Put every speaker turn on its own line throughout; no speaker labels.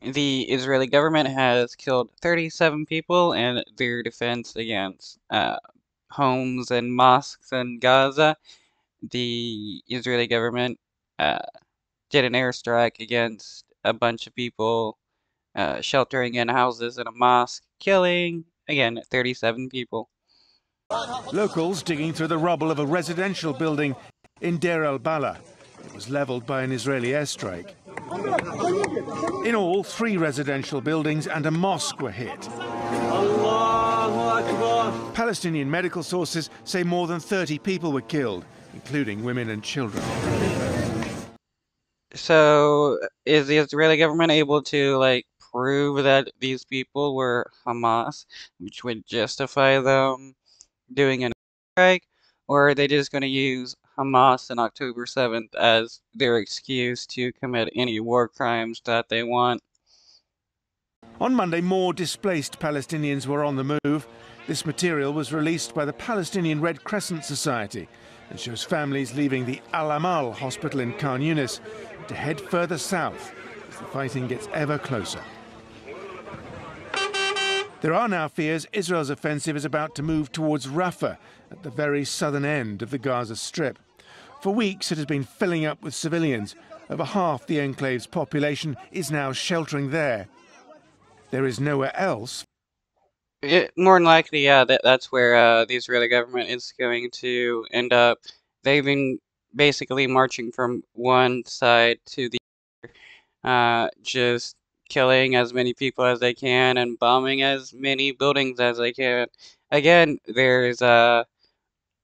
The Israeli government has killed 37 people in their defense against homes and mosques in Gaza. The Israeli government uh, did an airstrike against a bunch of people sheltering in houses in a mosque, killing, again, 37 people.
Locals digging through the rubble of a residential building in Deir al-Balah. It was leveled by an Israeli airstrike. In all, 3 residential buildings and a mosque were hit. Palestinian medical sources say more than 30 people were killed, including women and children.
So, is the Israeli government able to, like, prove that these people were Hamas, which would justify them doing an strike, or are they just going to use Hamas on October 7th as their excuse to commit any war crimes that they want?
On Monday, more displaced Palestinians were on the move. This material was released by the Palestinian Red Crescent Society and shows families leaving the Al Amal hospital in Khan Yunis to head further south as the fighting gets ever closer. There are now fears Israel's offensive is about to move towards Rafah at the very southern end of the Gaza Strip. For weeks it has been filling up with civilians. Over half the enclave's population is now sheltering there. There is nowhere else.
More than likely, yeah, that's where the Israeli government is going to end up. They've been basically marching from one side to the other, just killing as many people as they can and bombing as many buildings as they can. Again, there's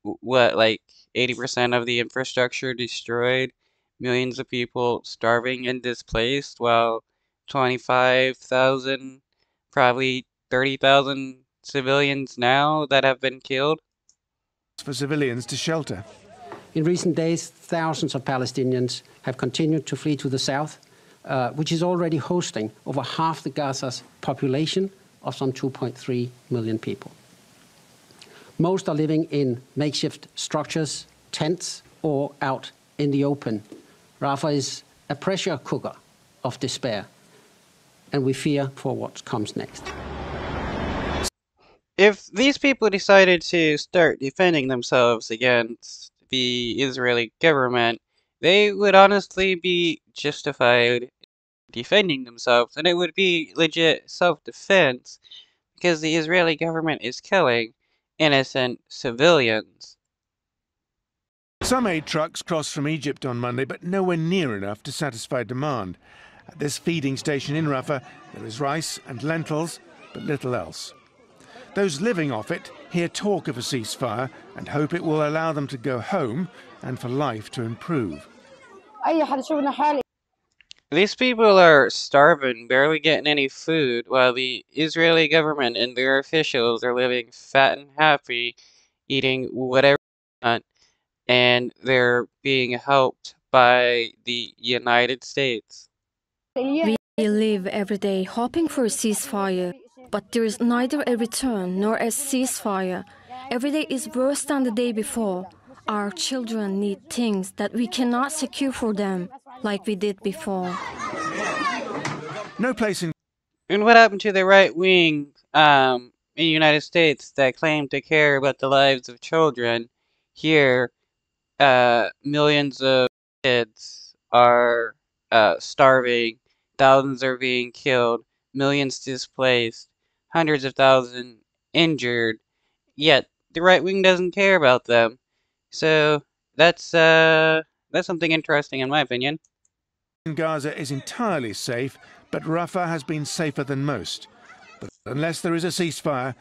what, like 80% of the infrastructure destroyed, millions of people starving and displaced, while 25,000, probably 30,000 civilians now that have been killed.
For civilians to shelter.
In recent days, thousands of Palestinians have continued to flee to the south, which is already hosting over half the Gaza's population of some 2.3 million people. Most are living in makeshift structures, tents, or out in the open. Rafah is a pressure cooker of despair, and we fear for what comes next.
If these people decided to start defending themselves against the Israeli government, they would honestly be justified defending themselves, and it would be legit self-defense because the Israeli government is killing innocent civilians.
Some aid trucks crossed from Egypt on Monday, but nowhere near enough to satisfy demand. At this feeding station in Rafah, there is rice and lentils, but little else. Those living off it hear talk of a ceasefire and hope it will allow them to go home and for life to improve.
These people are starving, barely getting any food, while the Israeli government and their officials are living fat and happy, eating whatever they want, and they're being helped by the United States.
We live every day hoping for a ceasefire, but there is neither a return nor a ceasefire. Every day is worse than the day before. Our children need things that we cannot secure for them, like we did before.
No place in...
And what happened to the right wing in the United States that claim to care about the lives of children? Here, millions of kids are starving, thousands are being killed, millions displaced, hundreds of thousands injured, yet the right wing doesn't care about them. So that's something interesting in my opinion.
Gaza is entirely safe, but Rafah has been safer than most. But unless there is a ceasefire,